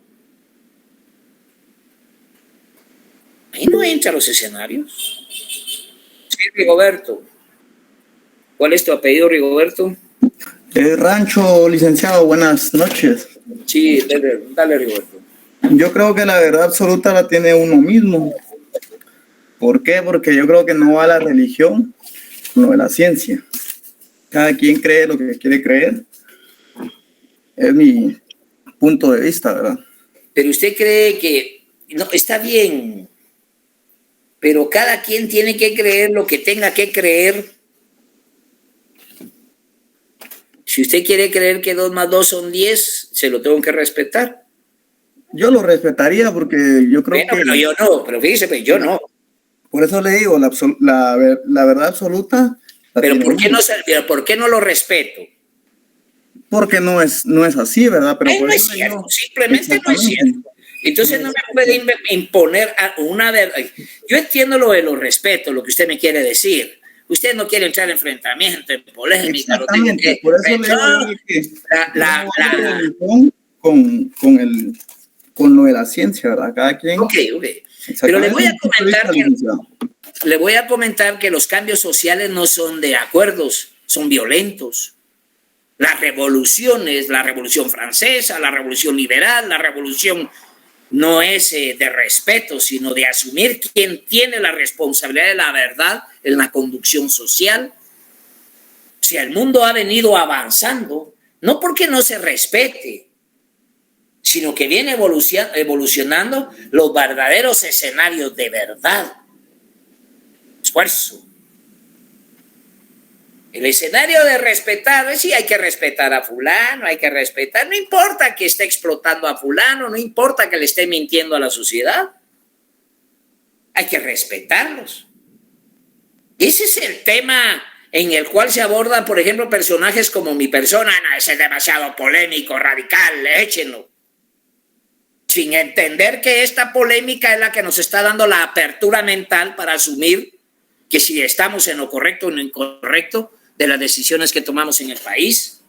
Ahí no entran los escenarios. Sí, Rigoberto. ¿Cuál es tu apellido, Rigoberto? Rancho, licenciado, buenas noches. Sí, dale, Rigoberto. Yo creo que la verdad absoluta la tiene uno mismo. ¿Por qué? Porque yo creo que no va a la religión, no va a la ciencia. Cada quien cree lo que quiere creer. Es mi punto de vista, ¿verdad? Pero usted cree que no está bien, pero cada quien tiene que creer lo que tenga que creer. Si usted quiere creer que 2 más 2 son 10, se lo tengo que respetar. Yo lo respetaría porque yo creo que... Pero yo no, pero fíjese, yo no. Por eso le digo, la verdad absoluta... Pero ¿por qué no lo respeto? Porque no es así, ¿verdad? Pero no es cierto, simplemente no es cierto. Entonces no me puede imponer una verdad. Yo entiendo lo de los respetos, lo que usted me quiere decir. Usted no quiere entrar en enfrentamiento, en polémica. Exactamente, por eso le digo que con lo de la ciencia, ¿verdad? Cada quien. Ok. Pero le voy a comentar que los cambios sociales no son de acuerdos, son violentos. Las revoluciones, la revolución francesa, la revolución liberal, la revolución no es de respeto, sino de asumir quién tiene la responsabilidad de la verdad en la conducción social. O sea, el mundo ha venido avanzando, no porque no se respete, sino que viene evolucionando los verdaderos escenarios de verdad. Esfuerzo. El escenario de respetar, sí, hay que respetar a fulano, hay que respetar, no importa que esté explotando a fulano, no importa que le esté mintiendo a la sociedad, hay que respetarlos. Ese es el tema en el cual se abordan, por ejemplo, personajes como mi persona. No, ese es demasiado polémico, radical, échenlo. Sin entender que esta polémica es la que nos está dando la apertura mental para asumir que si estamos en lo correcto o en lo incorrecto de las decisiones que tomamos en el país.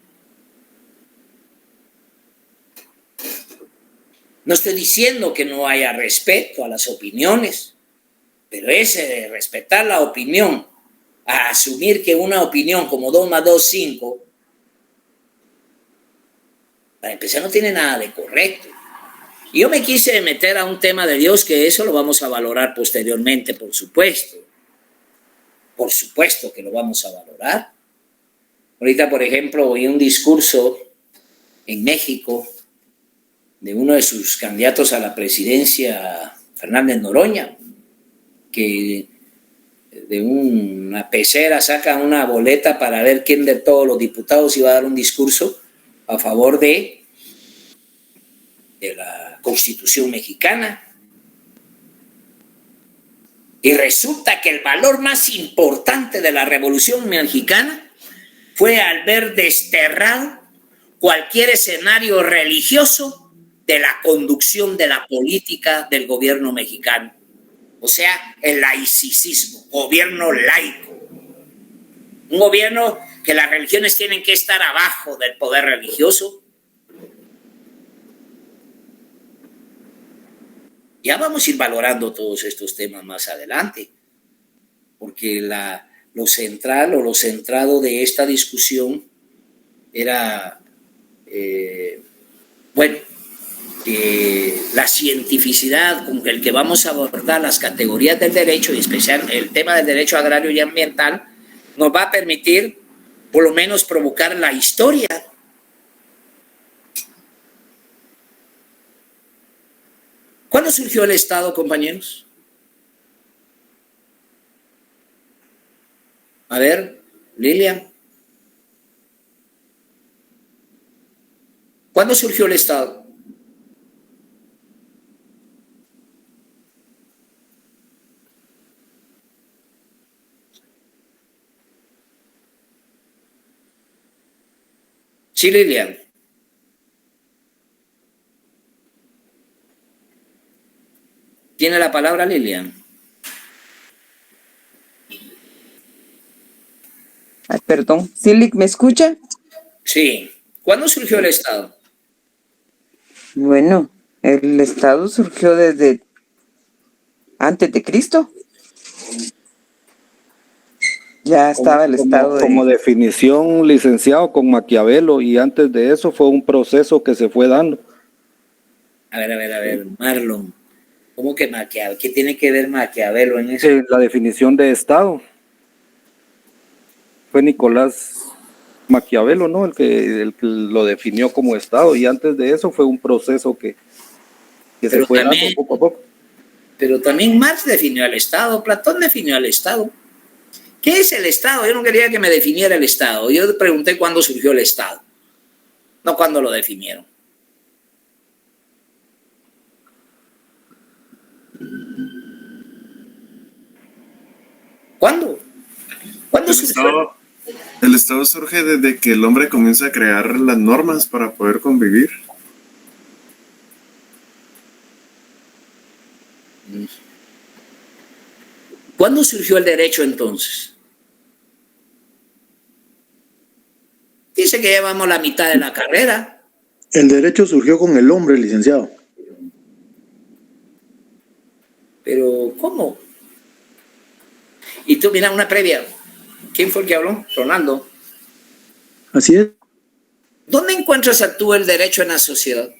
No estoy diciendo que no haya respeto a las opiniones, pero ese de respetar la opinión, a asumir que una opinión como 2 más 2, 5, para empezar no tiene nada de correcto. Y yo me quise meter a un tema de Dios, que eso lo vamos a valorar posteriormente, por supuesto. Por supuesto que lo vamos a valorar. Ahorita, por ejemplo, oí un discurso en México de uno de sus candidatos a la presidencia, Fernández Noroña, que de una pecera saca una boleta para ver quién de todos los diputados iba a dar un discurso a favor de la Constitución mexicana. Y resulta que el valor más importante de la Revolución Mexicana fue al ver desterrado cualquier escenario religioso de la conducción de la política del gobierno mexicano. O sea, el laicismo, gobierno laico. Un gobierno que las religiones tienen que estar abajo del poder religioso. Ya vamos a ir valorando todos estos temas más adelante, porque lo central o lo centrado de esta discusión era, la cientificidad con el que vamos a abordar las categorías del derecho, y especial el tema del derecho agrario y ambiental, nos va a permitir por lo menos provocar la historia. ¿Cuándo surgió el Estado, compañeros? A ver, Lilian. ¿Cuándo surgió el Estado? Sí, Lilian. Tiene la palabra Lilian. Ay, perdón. ¿Silic me escucha? Sí. ¿Cuándo surgió el Estado? Bueno, el Estado surgió desde antes de Cristo. Ya estaba el Estado como definición, licenciado, con Maquiavelo, y antes de eso fue un proceso que se fue dando. A ver, Marlon. ¿Cómo que Maquiavelo? ¿Qué tiene que ver Maquiavelo en eso? La definición de Estado. Fue Nicolás Maquiavelo, ¿no? El que lo definió como Estado, y antes de eso fue un proceso que se fue dando poco a poco. Pero también Marx definió al Estado, Platón definió al Estado. ¿Qué es el Estado? Yo no quería que me definiera el Estado. Yo pregunté cuándo surgió el Estado, no cuándo lo definieron. ¿Cuándo? ¿Cuándo surgió? El Estado surge desde que el hombre comienza a crear las normas para poder convivir. ¿Cuándo surgió el derecho entonces? Dice que llevamos la mitad de la carrera. El derecho surgió con el hombre, licenciado. Pero, ¿cómo? Y tú, mira, una previa. ¿Quién fue el que habló? Ronaldo. Así es. ¿Dónde encuentras tú el derecho en la sociedad?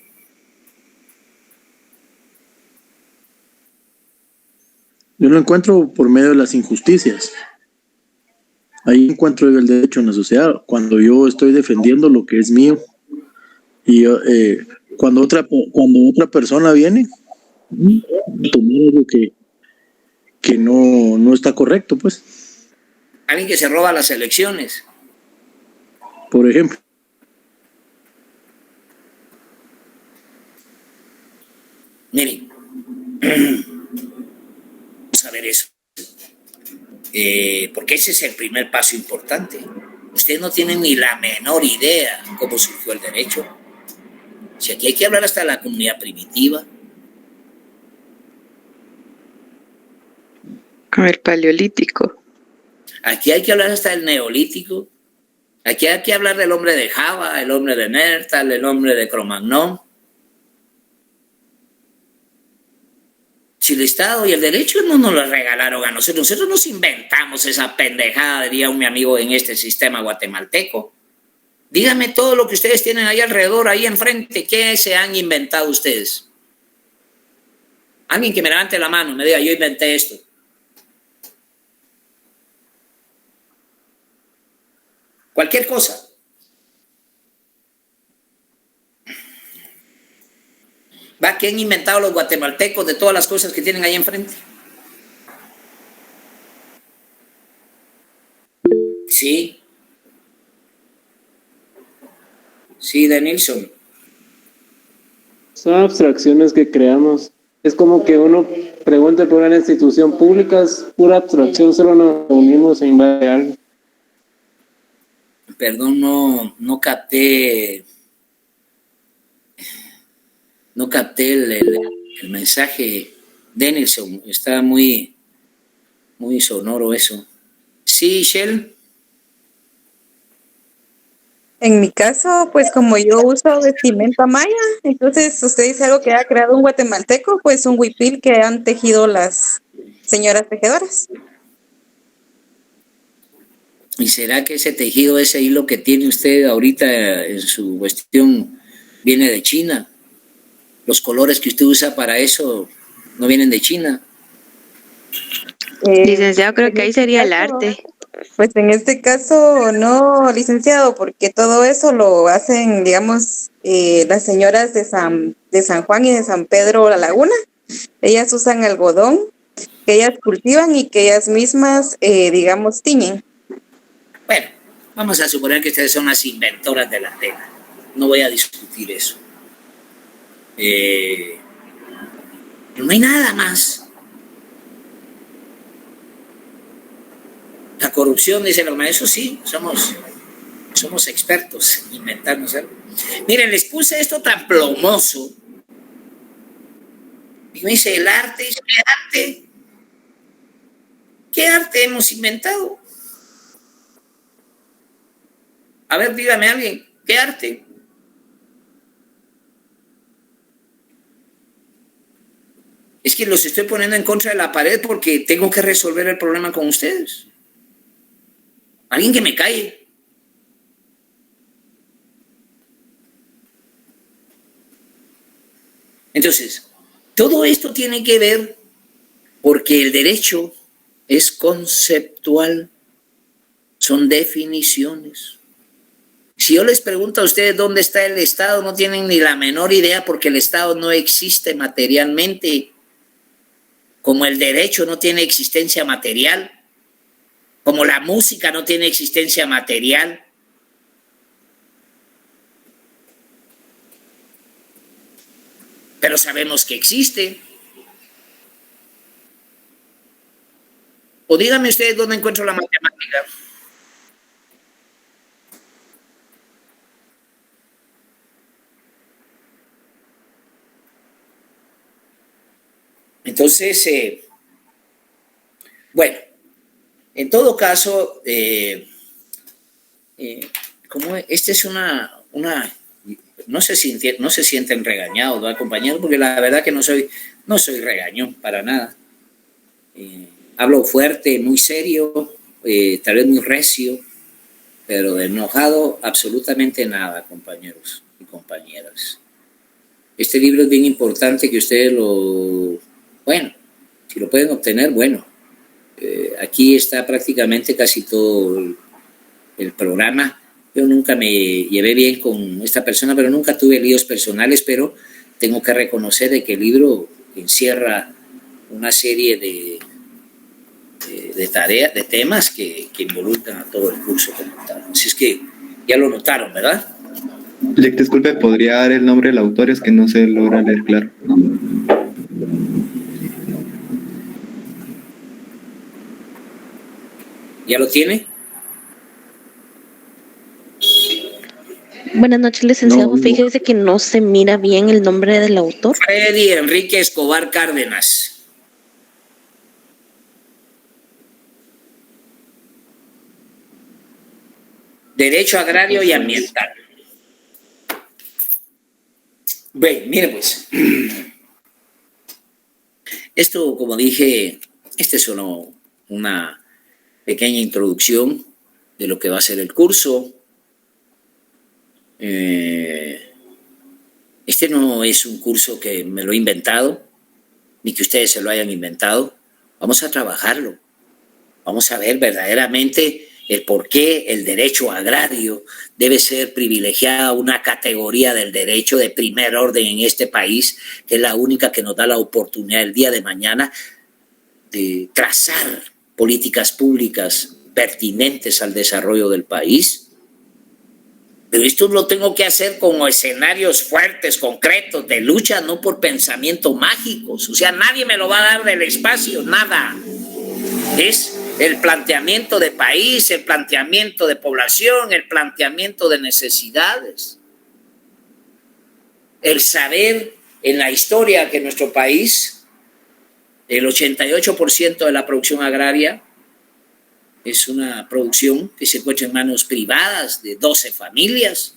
Yo lo encuentro por medio de las injusticias. Ahí encuentro yo el derecho en la sociedad, cuando yo estoy defendiendo lo que es mío. Y cuando otra persona viene, tomar algo que no está correcto, pues. Alguien que se roba las elecciones. Por ejemplo. Miren, vamos a ver eso. Porque ese es el primer paso importante. Ustedes no tienen ni la menor idea cómo surgió el derecho. Si aquí hay que hablar hasta de la comunidad primitiva. Con el paleolítico. Aquí hay que hablar hasta del neolítico. Aquí hay que hablar del hombre de Java, el hombre de Neandertal, el hombre de Cro-Magnon. Si el Estado y el derecho no nos lo regalaron a nosotros nos inventamos esa pendejada, diría mi amigo, en este sistema guatemalteco. Díganme todo lo que ustedes tienen ahí alrededor, ahí enfrente, ¿qué se han inventado ustedes? Alguien que me levante la mano y me diga, yo inventé esto. Cualquier cosa. ¿Va? ¿Qué han inventado los guatemaltecos de todas las cosas que tienen ahí enfrente? Sí. Sí, Denilson. Son abstracciones que creamos. Es como que uno pregunta por una institución pública, es pura abstracción, solo nos reunimos e invade algo. Perdón, no capté. No capté el mensaje. Denilson, está muy sonoro eso. Sí, Shell. En mi caso, pues como yo uso vestimenta maya, entonces usted dice algo que ha creado un guatemalteco, pues un huipil que han tejido las señoras tejedoras. ¿Y será que ese tejido, ese hilo que tiene usted ahorita en su cuestión, viene de China? Los colores que usted usa para eso no vienen de China. Licenciado, creo que ahí sería el arte. Pues en este caso no, licenciado, porque todo eso lo hacen, digamos, las señoras de San Juan y de San Pedro La Laguna. Ellas usan algodón que ellas cultivan y que ellas mismas, digamos, tiñen. Bueno, vamos a suponer que ustedes son las inventoras de la tela. No voy a discutir eso. Pero no hay nada más. La corrupción, dice los maestros, sí, somos expertos en inventarnos algo. Miren, les puse esto tan plomoso. Y me dice, el arte, ¿qué arte? ¿Qué arte hemos inventado? A ver, dígame alguien, ¿qué arte? Es que los estoy poniendo en contra de la pared porque tengo que resolver el problema con ustedes. Alguien que me calle. Entonces, todo esto tiene que ver porque el derecho es conceptual, son definiciones. Si yo les pregunto a ustedes dónde está el Estado, no tienen ni la menor idea porque el Estado no existe materialmente, como el derecho no tiene existencia material. Como la música no tiene existencia material. Pero sabemos que existe. O díganme ustedes dónde encuentro la matemática. Entonces, Bueno, en todo caso, como esta es no se sienten regañados, ¿no, compañeros? Porque la verdad que no soy regañón para nada. Hablo fuerte, muy serio, tal vez muy recio, pero enojado absolutamente nada, compañeros y compañeras. Este libro es bien importante que ustedes bueno, si lo pueden obtener, bueno. Aquí está prácticamente casi todo el programa. Yo nunca me llevé bien con esta persona, pero nunca tuve líos personales, pero tengo que reconocer de que el libro encierra una serie de tareas, de temas que involucran a todo el curso como tal. Así es que ya lo notaron, ¿verdad? Lick, disculpe, ¿podría dar el nombre del autor? Es que no se logra leer claro. ¿Ya lo tiene? Buenas noches, licenciado. Fíjese que no se mira bien el nombre del autor. Freddy Enrique Escobar Cárdenas. Derecho agrario y ambiental. Bueno, mire pues. Esto, como dije, es solo una pequeña introducción de lo que va a ser el curso. Este no es un curso que me lo he inventado, ni que ustedes se lo hayan inventado. Vamos a trabajarlo. Vamos a ver verdaderamente el por qué el derecho agrario debe ser privilegiada, una categoría del derecho de primer orden en este país, que es la única que nos da la oportunidad el día de mañana de trazar políticas públicas pertinentes al desarrollo del país. Pero esto lo tengo que hacer con escenarios fuertes, concretos, de lucha, no por pensamientos mágicos. O sea, nadie me lo va a dar del espacio, nada. Es el planteamiento de país, el planteamiento de población, el planteamiento de necesidades. El saber en la historia que nuestro país, el 88% de la producción agraria es una producción que se encuentra en manos privadas de 12 familias.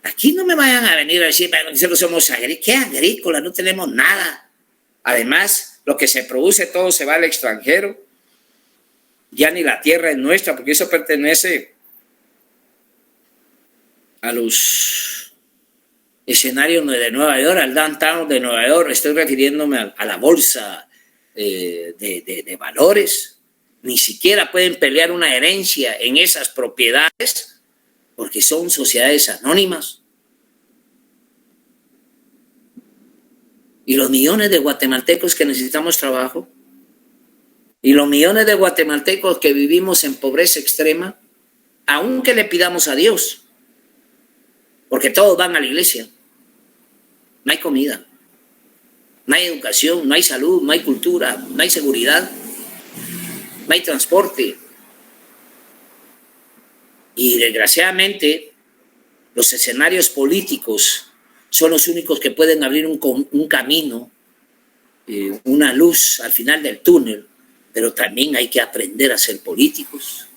Aquí no me vayan a venir a decir, bueno, nosotros somos agrícolas. ¿Qué agrícola? No tenemos nada. Además, lo que se produce todo se va al extranjero. Ya ni la tierra es nuestra, porque eso pertenece a los escenarios de Nueva York, al downtown de Nueva York. Estoy refiriéndome a la bolsa de valores. Ni siquiera pueden pelear una herencia en esas propiedades porque son sociedades anónimas. Y los millones de guatemaltecos que necesitamos trabajo, y los millones de guatemaltecos que vivimos en pobreza extrema, aunque le pidamos a Dios, porque todos van a la iglesia, no hay comida, no hay educación, no hay salud, no hay cultura, no hay seguridad, no hay transporte. Y desgraciadamente, los escenarios políticos son los únicos que pueden abrir un camino, una luz al final del túnel, pero también hay que aprender a ser políticos.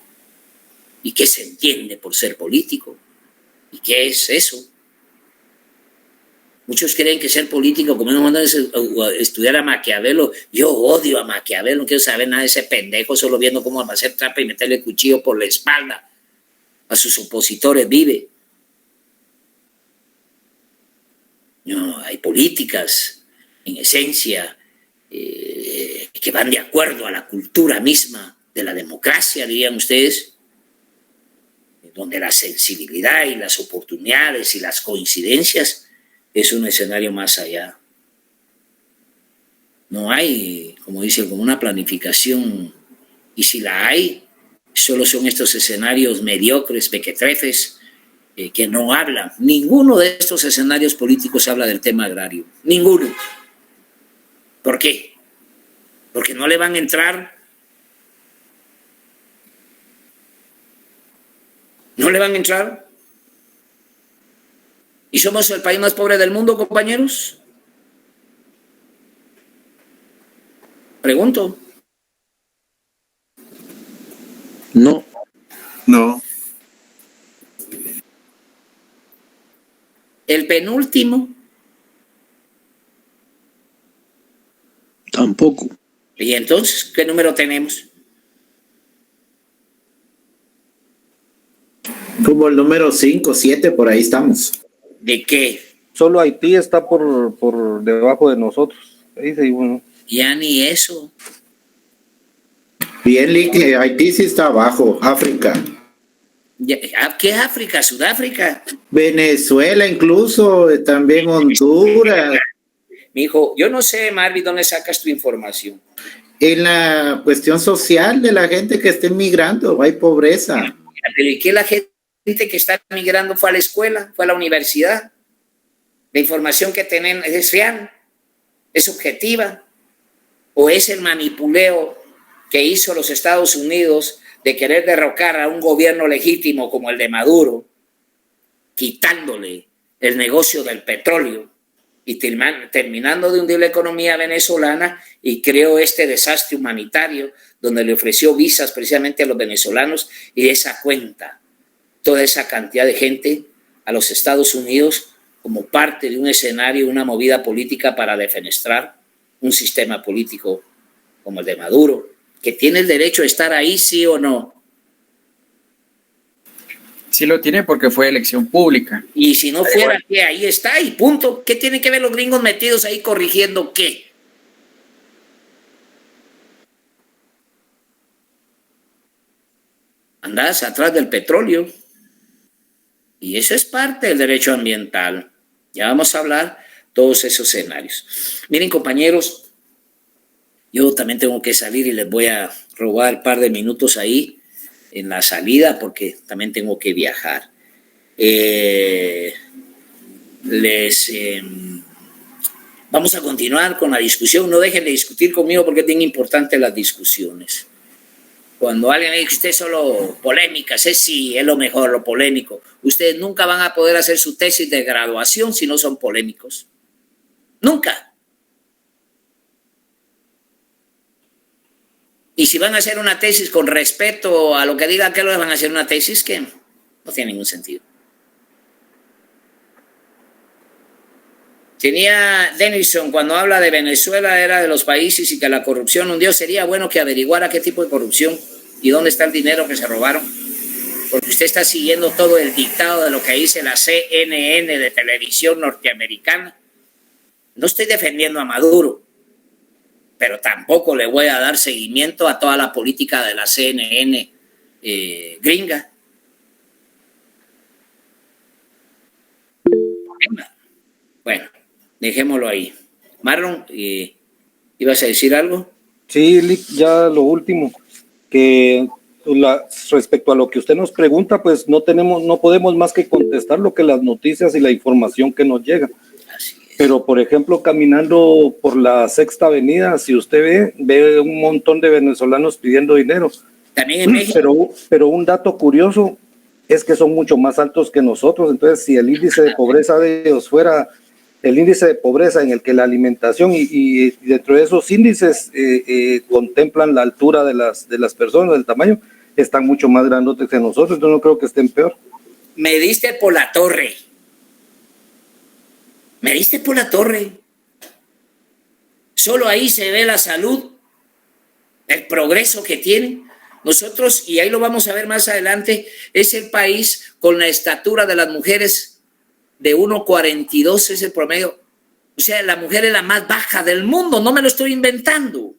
¿Y qué se entiende por ser político? ¿Y qué es eso? Muchos creen que ser político, como nos mandan a estudiar a Maquiavelo. Yo odio a Maquiavelo, no quiero saber nada de ese pendejo, solo viendo cómo hacer trampa y meterle el cuchillo por la espalda a sus opositores vive. No, hay políticas, en esencia, que van de acuerdo a la cultura misma de la democracia, dirían ustedes, donde la sensibilidad y las oportunidades y las coincidencias es un escenario más allá. No hay, como dice, como una planificación, y si la hay, solo son estos escenarios mediocres, mequetrefes, que no hablan. Ninguno de estos escenarios políticos habla del tema agrario. Ninguno. ¿Por qué? Porque no le van a entrar. No le van a entrar. ¿Y somos el país más pobre del mundo, compañeros? Pregunto. No. No. El penúltimo. Tampoco. ¿Y entonces qué número tenemos? Como el número 5, 7, por ahí estamos. ¿De qué? Solo Haití está por debajo de nosotros. Ahí sí, bueno. Ya ni eso. Bien, Lick, Haití sí está abajo. África. ¿Qué África? ¿Sudáfrica? Venezuela incluso, también Honduras. Mijo, yo no sé, Marvin, ¿dónde sacas tu información? En la cuestión social de la gente que esté migrando, hay pobreza. Pero ¿y qué la gente que está migrando fue a la escuela, fue a la universidad? La información que tienen es real, es objetiva, o es el manipuleo que hizo los Estados Unidos de querer derrocar a un gobierno legítimo como el de Maduro, quitándole el negocio del petróleo y terminando de hundir la economía venezolana, y creó este desastre humanitario donde le ofreció visas precisamente a los venezolanos, y de esa cuenta toda esa cantidad de gente a los Estados Unidos como parte de un escenario, una movida política para defenestrar un sistema político como el de Maduro, que tiene el derecho a estar ahí, sí o no. Sí lo tiene porque fue elección pública. Y si no fuera, que ahí está y punto. ¿Qué tienen que ver los gringos metidos ahí corrigiendo qué? Andás atrás del petróleo. Y eso es parte del derecho ambiental. Ya vamos a hablar todos esos escenarios. Miren, compañeros, yo también tengo que salir y les voy a robar un par de minutos ahí en la salida porque también tengo que viajar. Vamos a continuar con la discusión. No dejen de discutir conmigo porque es bien importante las discusiones. Cuando alguien me dice que usted es solo polémicas, sí, es lo mejor, lo polémico. Ustedes nunca van a poder hacer su tesis de graduación si no son polémicos. Nunca. Y si van a hacer una tesis con respeto a lo que diga que lo van a hacer una tesis que no tiene ningún sentido. Tenía Denison, cuando habla de Venezuela, era de los países y que la corrupción hundió. Sería bueno que averiguara qué tipo de corrupción y dónde está el dinero que se robaron. Porque usted está siguiendo todo el dictado de lo que dice la CNN de televisión norteamericana. No estoy defendiendo a Maduro, pero tampoco le voy a dar seguimiento a toda la política de la CNN gringa. Bueno, dejémoslo ahí. Marlon, ¿ibas a decir algo? Sí, Lick, ya lo último, que respecto a lo que usted nos pregunta, pues no podemos más que contestar lo que las noticias y la información que nos llega. Pero, por ejemplo, caminando por la Sexta Avenida, si usted ve un montón de venezolanos pidiendo dinero. También en México. Pero un dato curioso es que son mucho más altos que nosotros. Entonces, si el índice de pobreza de ellos fuera el índice de pobreza en el que la alimentación y dentro de esos índices contemplan la altura de las personas, del tamaño, están mucho más grandotes que nosotros. Entonces, no creo que estén peor. Me diste por la torre. Me diste por la torre. Solo ahí se ve la salud, el progreso que tiene. Nosotros, y ahí lo vamos a ver más adelante, es el país con la estatura de las mujeres de 1,42, es el promedio. O sea, la mujer es la más baja del mundo, no me lo estoy inventando.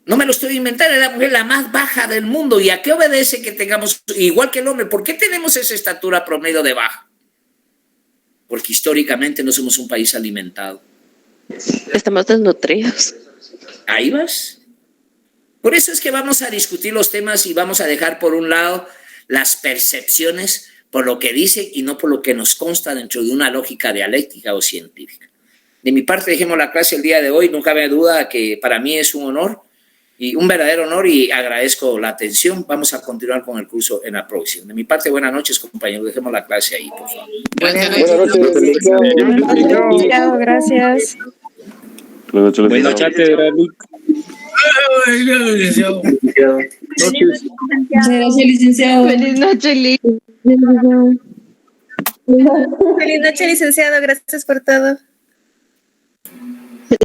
No me lo estoy inventando, es la mujer la más baja del mundo. ¿Y a qué obedece que tengamos, igual que el hombre, por qué tenemos esa estatura promedio de baja? Porque históricamente no somos un país alimentado. Estamos desnutridos. Ahí vas. Por eso es que vamos a discutir los temas y vamos a dejar por un lado las percepciones por lo que dice y no por lo que nos consta dentro de una lógica dialéctica o científica. De mi parte, dejemos la clase el día de hoy. No cabe duda que para mí es un honor y un verdadero honor y agradezco la atención. Vamos a continuar con el curso en la próxima. De mi parte, buenas noches, compañeros. Dejemos la clase ahí, por favor. Buenas noches. Buenas noches. Gracias. Buenas noches, licenciado. Gracias, licenciado. Feliz noche, Lic. Feliz noche, licenciado. Gracias por todo.